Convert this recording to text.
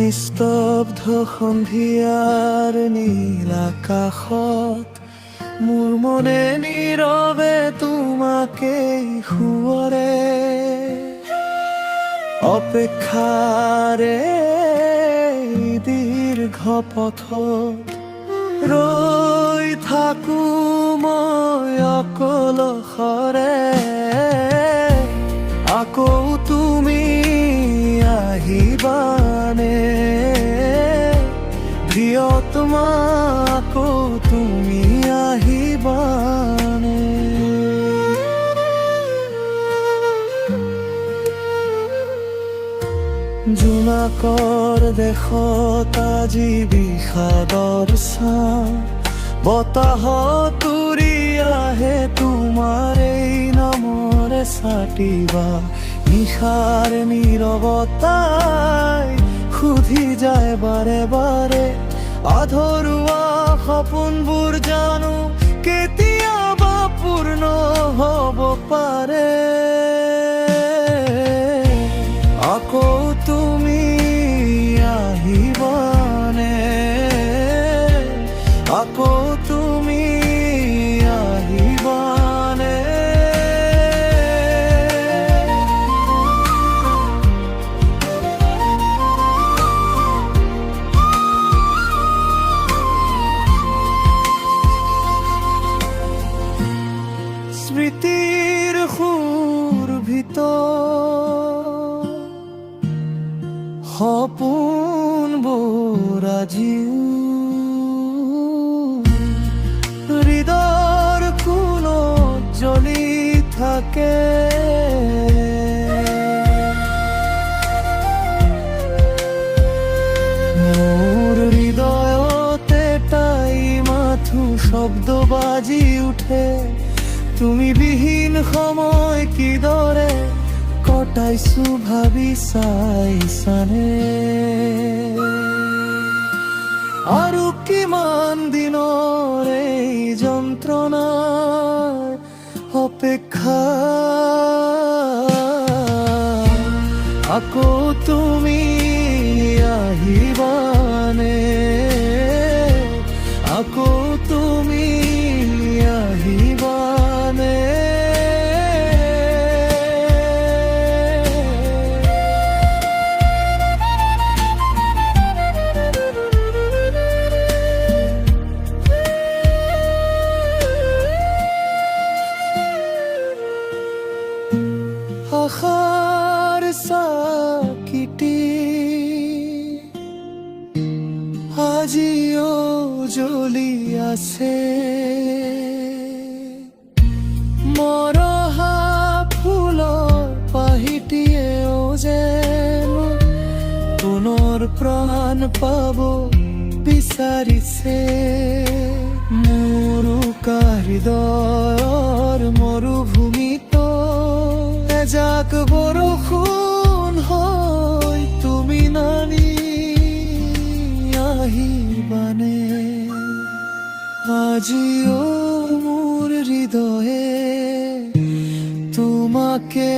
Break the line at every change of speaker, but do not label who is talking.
নিস্তব্ধ সন্ধিয়াৰ নীল আকাশত মোৰ মনে নীৰৱে তোমাকেই সুঁৱৰে অপেক্ষাৰে দীৰ্ঘ পথত ৰৈ থাকো মই অকলশৰে আকৌ তুমি আহিবানে প্ৰিয়তমা আকৌ তুমি আহিবানে জোনাকৰ দেশত আজি বিষাদৰ ছাঁ বতাহত উৰি আহে তোমাৰ এই নামৰে ছাটিবা নিশাৰ নীৰৱতাই সুধি যায় বাৰে বাৰে আধৰুৱা সপোনবোৰ জানো কেতিয়াবা পূৰ্ণ হ'ব পাৰে আকৌ তুমি আহিবানে আকৌ তুমি আহিবানে স্মৃতিৰ সুৰ ভিতৰ সপোনবোৰ আজিও হৃদয়ৰ কোণত জ্বলি থাকে মোৰ হৃদয়তে তাই মাথো শব্দ বাজি উঠে তুমি বিহীন সময় কিদৰে কটাইছো ভাবি চাইছানে আৰু কিমান দিনৰ এই যন্ত্ৰণাৰ অপেক্ষা আকৌ তুমি আহিবানে আকৌ তুমি আহিবানে আশাৰ চাকিটি আজিও জ্বলি আছে মৰহা ফুলৰ পাহিটিয়েও যেন পুনৰ প্ৰাণ পাব বিচাৰিছে মোৰ হৃদয়ৰ মৰুভূমিত এজাক বৰষুণ হৈ তুমি নামি আহিবানে আজিও মোৰ হৃদয়ে তোমাকে